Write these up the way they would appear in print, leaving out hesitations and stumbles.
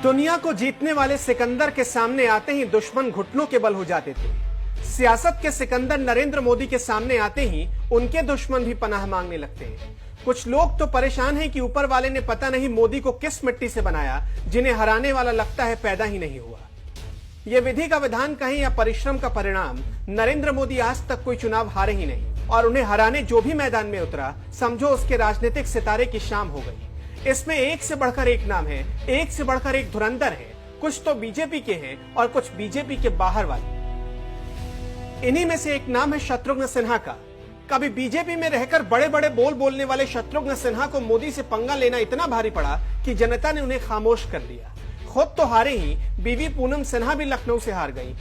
दुनिया को जीतने वाले सिकंदर के सामने आते ही दुश्मन घुटनों के बल हो जाते थे। सियासत के सिकंदर नरेंद्र मोदी के सामने आते ही उनके दुश्मन भी पनाह मांगने लगते हैं। कुछ लोग तो परेशान हैं कि ऊपर वाले ने पता नहीं मोदी को किस मिट्टी से बनाया, जिन्हें हराने वाला लगता है पैदा ही नहीं हुआ। यह विधि का विधान कहीं या परिश्रम का परिणाम। नरेंद्र मोदी आज तक कोई चुनाव हारे ही नहीं और उन्हें हराने जो भी मैदान में उतरा, समझो उसके राजनीतिक सितारे की शाम हो गई। इसमें एक से बढ़कर एक नाम है, एक से बढ़कर एक धुरंधर है। कुछ तो बीजेपी के हैं और कुछ बीजेपी के बाहर वाले। इन्हीं में से एक नाम है शत्रुघ्न सिन्हा का। कभी बीजेपी में रहकर बड़े बड़े बोल बोलने वाले शत्रुघ्न सिन्हा को मोदी से पंगा लेना इतना भारी पड़ा कि जनता ने उन्हें खामोश कर दिया। खुद तो हारे ही, बीवी पूनम सिन्हा भी लखनऊ से हार गई।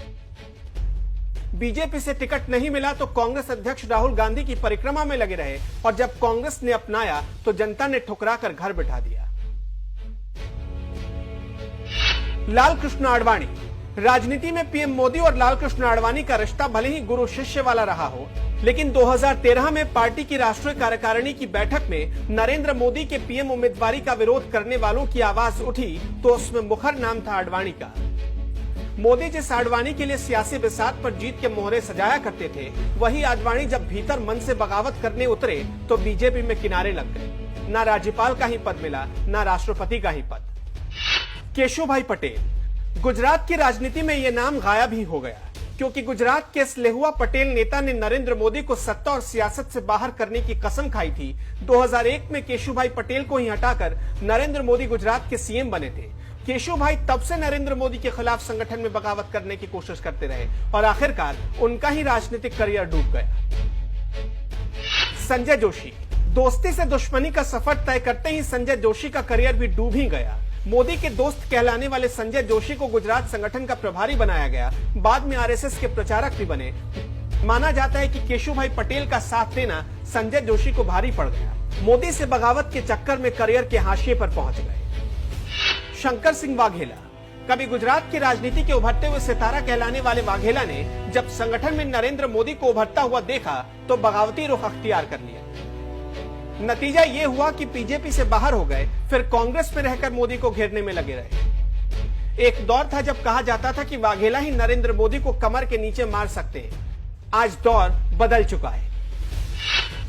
बीजेपी से टिकट नहीं मिला तो कांग्रेस अध्यक्ष राहुल गांधी की परिक्रमा में लगे रहे और जब कांग्रेस ने अपनाया तो जनता ने ठुकरा कर घर बिठा दिया। लाल कृष्ण आडवाणी। राजनीति में पीएम मोदी और लाल कृष्ण आडवाणी का रिश्ता भले ही गुरु शिष्य वाला रहा हो, लेकिन 2013 में पार्टी की राष्ट्रीय कार्यकारिणी की बैठक में नरेंद्र मोदी के पीएम उम्मीदवारी का विरोध करने वालों की आवाज उठी तो उसमें मुखर नाम था आडवाणी का। मोदी जिस आडवाणी के लिए सियासी बिसात पर जीत के मोहरे सजाया करते थे, वही आडवाणी जब भीतर मन से बगावत करने उतरे तो बीजेपी में किनारे लग गए। ना राज्यपाल का ही पद मिला, ना राष्ट्रपति का ही पद। केशुभाई पटेल। गुजरात की राजनीति में यह नाम गायब ही हो गया, क्योंकि गुजरात के इस लेहुआ पटेल नेता ने नरेंद्र मोदी को सत्ता और सियासत से बाहर करने की कसम खाई थी। 2001 में केशुभाई पटेल को ही हटाकर नरेंद्र मोदी गुजरात के सीएम बने थे। केशुभाई तब से नरेंद्र मोदी के खिलाफ संगठन में बगावत करने की कोशिश करते रहे और आखिरकार उनका ही राजनीतिक करियर डूब गया। संजय जोशी। दोस्ती से दुश्मनी का सफर तय करते ही संजय जोशी का करियर भी डूब ही गया। मोदी के दोस्त कहलाने वाले संजय जोशी को गुजरात संगठन का प्रभारी बनाया गया। बाद में आरएसएस के प्रचारक भी बने। माना जाता है कि केशुभाई पटेल का साथ देना संजय जोशी को भारी पड़ गया। मोदी से बगावत के चक्कर में करियर के हाशिए पर पहुंच गए। शंकर सिंह वाघेला। कभी गुजरात की राजनीति के उभरते हुए सितारा कहलाने वाले वाघेला ने जब संगठन में नरेंद्र मोदी को उभरता हुआ देखा तो बगावती रुख अख्तियार कर लिया। नतीजा ये हुआ कि बीजेपी से बाहर हो गए, फिर कांग्रेस में रहकर मोदी को घेरने में लगे रहे। एक दौर था जब कहा जाता था कि वाघेला ही नरेंद्र मोदी को कमर के नीचे मार सकते हैं। आज दौर बदल चुका है।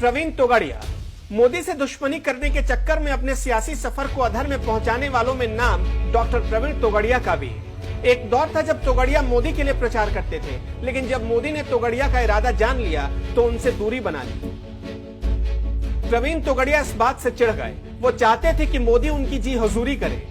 प्रवीण तोगड़िया। मोदी से दुश्मनी करने के चक्कर में अपने सियासी सफर को अधर में पहुंचाने वालों में नाम डॉक्टर प्रवीण तोगड़िया का भी है। एक दौर था जब तोगड़िया मोदी के लिए प्रचार करते थे, लेकिन जब मोदी ने तोगड़िया का इरादा जान लिया तो उनसे दूरी बना ली। प्रवीण तोगड़िया इस बात से चिढ़ गए। वो चाहते थे कि मोदी उनकी जी हुजूरी करे।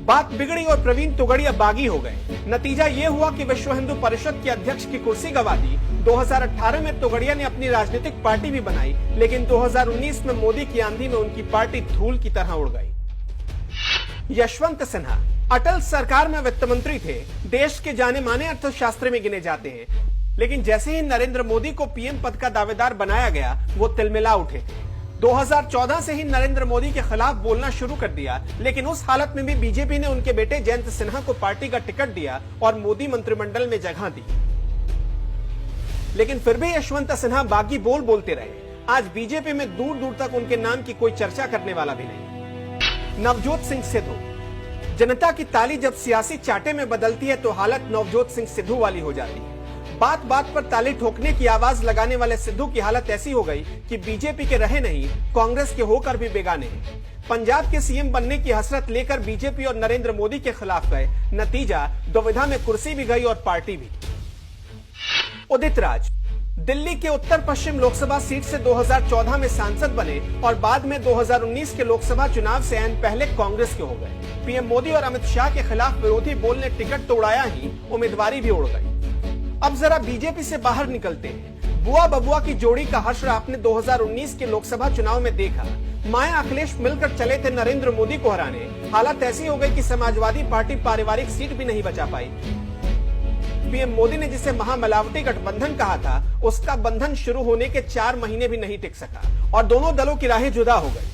बात बिगड़ी और प्रवीण तोगड़िया बागी हो गए। नतीजा ये हुआ कि विश्व हिंदू परिषद के अध्यक्ष की कुर्सी गंवा दी। 2018 में तोगड़िया ने अपनी राजनीतिक पार्टी भी बनाई, लेकिन 2019 में मोदी की आंधी में उनकी पार्टी धूल की तरह उड़ गई। यशवंत सिन्हा। अटल सरकार में वित्त मंत्री थे। देश के जाने माने अर्थशास्त्री में गिने जाते हैं, लेकिन जैसे ही नरेंद्र मोदी को पीएम पद का दावेदार बनाया गया, वो तिलमिला उठे थे। 2014 से ही नरेंद्र मोदी के खिलाफ बोलना शुरू कर दिया, लेकिन उस हालत में भी बीजेपी ने उनके बेटे जयंत सिन्हा को पार्टी का टिकट दिया और मोदी मंत्रिमंडल में जगह दी। लेकिन फिर भी यशवंत सिन्हा बागी बोल बोलते रहे। आज बीजेपी में दूर दूर तक उनके नाम की कोई चर्चा करने वाला भी नहीं। नवजोत सिंह सिद्धू। जनता की ताली जब सियासी चाटे में बदलती है तो हालत नवजोत सिंह सिद्धू वाली हो जाती है। बात बात पर ताली ठोकने की आवाज लगाने वाले सिद्धू की हालत ऐसी हो गई कि बीजेपी के रहे नहीं, कांग्रेस के होकर भी बेगाने हैं। पंजाब के सीएम बनने की हसरत लेकर बीजेपी और नरेंद्र मोदी के खिलाफ गए। नतीजा दुविधा में कुर्सी भी गई और पार्टी भी। उदित राज। दिल्ली के उत्तर पश्चिम लोकसभा सीट से 2014 में सांसद बने और बाद में 2019 के लोकसभा चुनाव से ऐन पहले कांग्रेस के हो गए। पीएम मोदी और अमित शाह के खिलाफ विरोधी बोल ने टिकट तो उड़ाया ही, उम्मीदवारी भी उड़ गई। अब जरा बीजेपी से बाहर निकलते हैं। बुआ बबुआ की जोड़ी का हश्र आपने 2019 के लोकसभा चुनाव में देखा। माया अखिलेश मिलकर चले थे नरेंद्र मोदी को हराने। हालत ऐसी हो गई कि समाजवादी पार्टी पारिवारिक सीट भी नहीं बचा पाई। पीएम मोदी ने जिसे महामिलावटी गठबंधन कहा था, उसका बंधन शुरू होने के 4 महीने भी नहीं टिक सका और दोनों दलों की राहें जुदा हो गई।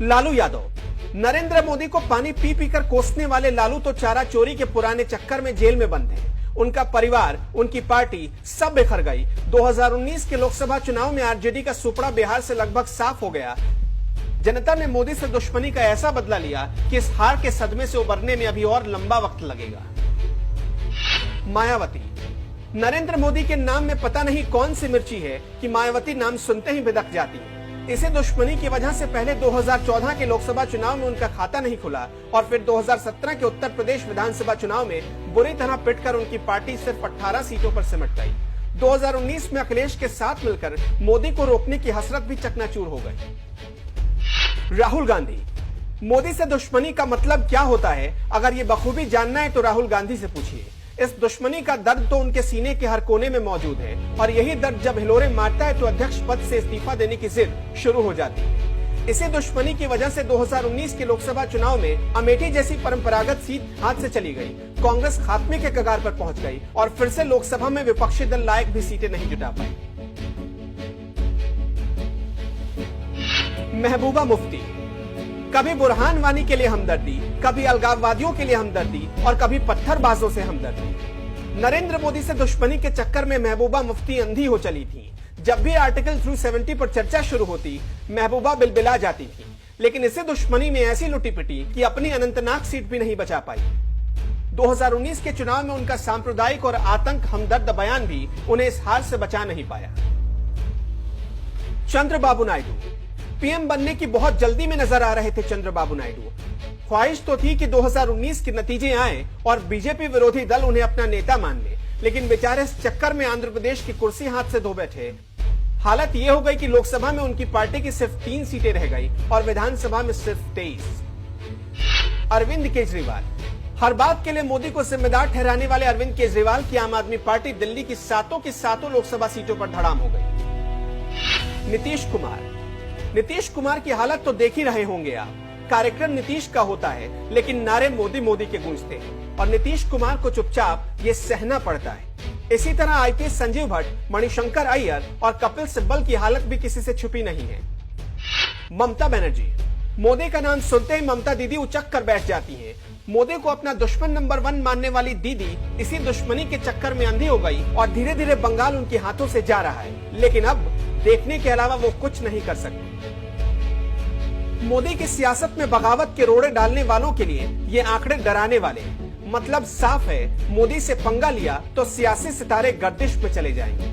लालू यादव। नरेंद्र मोदी को पानी पी पीकर कोसने वाले लालू तो चारा चोरी के पुराने चक्कर में जेल में बंद हैं। उनका परिवार, उनकी पार्टी सब बिखर गई। 2019 के लोकसभा चुनाव में आरजेडी का सुपड़ा बिहार से लगभग साफ हो गया। जनता ने मोदी से दुश्मनी का ऐसा बदला लिया कि इस हार के सदमे से उबरने में अभी और लंबा वक्त लगेगा। मायावती। नरेंद्र मोदी के नाम में पता नहीं कौन सी मिर्ची है कि मायावती नाम सुनते ही बिदक जाती है। इसे दुश्मनी की वजह से पहले 2014 के लोकसभा चुनाव में उनका खाता नहीं खुला और फिर 2017 के उत्तर प्रदेश विधानसभा चुनाव में बुरी तरह पिटकर उनकी पार्टी सिर्फ 18 सीटों पर सिमट गई। 2019 में अखिलेश के साथ मिलकर मोदी को रोकने की हसरत भी चकनाचूर हो गई। राहुल गांधी। मोदी से दुश्मनी का मतलब क्या होता है, अगर ये बखूबी जानना है तो राहुल गांधी से पूछिए। इस दुश्मनी का दर्द तो उनके सीने के हर कोने में मौजूद है और यही दर्द जब हिलोरे मारता है तो अध्यक्ष पद से इस्तीफा देने की जिद शुरू हो जाती है। इसी दुश्मनी की वजह से 2019 के लोकसभा चुनाव में अमेठी जैसी परंपरागत सीट हाथ से चली गई। कांग्रेस खात्मे के कगार पर पहुंच गई और फिर से लोकसभा में विपक्षी दल लायक भी सीटें नहीं जुटा पाई। महबूबा मुफ्ती। कभी बुरहान वानी के लिए हमदर्दी, कभी अलगाववादियों के लिए हमदर्दी और कभी पत्थरबाजों से हमदर्दी। नरेंद्र मोदी से दुश्मनी के चक्कर में महबूबा मुफ्ती अंधी हो चली थी। जब भी आर्टिकल 370 पर चर्चा शुरू होती, महबूबा बिलबिला जाती थी। लेकिन इसे दुश्मनी में ऐसी लुटी पिटी कि अपनी अनंतनाग सीट भी नहीं बचा पाई। 2019 के चुनाव में उनका सांप्रदायिक और आतंक हमदर्द बयान भी उन्हें इस हार से बचा नहीं पाया। चंद्रबाबू नायडू। पीएम बनने की बहुत जल्दी में नजर आ रहे थे चंद्रबाबू नायडू। ख्वाहिश तो थी कि 2019 के नतीजे आए और बीजेपी विरोधी दल उन्हें अपना नेता मान ले, लेकिन बेचारे इस चक्कर में आंध्र प्रदेश की कुर्सी हाथ से धो बैठे। हालत यह हो गई कि लोकसभा में उनकी पार्टी की सिर्फ 3 सीटें रह गई और विधानसभा में सिर्फ 23। अरविंद केजरीवाल। हर बात के लिए मोदी को जिम्मेदार ठहराने वाले अरविंद केजरीवाल की आम आदमी पार्टी दिल्ली की सातों लोकसभा सीटों पर धड़ाम हो गई। नीतीश कुमार। नीतीश कुमार की हालत तो देख ही रहे होंगे आप। कार्यक्रम नीतीश का होता है लेकिन नारे मोदी मोदी के गूंजते हैं और नीतीश कुमार को चुपचाप ये सहना पड़ता है। इसी तरह आईपीएस संजीव भट्ट, मणिशंकर अय्यर और कपिल सिब्बल की हालत भी किसी से छुपी नहीं है। ममता बनर्जी। मोदी का नाम सुनते ही ममता दीदी उचक कर बैठ जाती हैं। मोदी को अपना दुश्मन नंबर 1 मानने वाली दीदी इसी दुश्मनी के चक्कर में अंधी हो गई और धीरे धीरे बंगाल उनके हाथों से जा रहा है, लेकिन अब देखने के अलावा वो कुछ नहीं कर सकते। मोदी की सियासत में बगावत के रोड़े डालने वालों के लिए ये आंकड़े डराने वाले हैं। मतलब साफ है, मोदी से पंगा लिया तो सियासी सितारे गर्दिश में चले जाएंगे।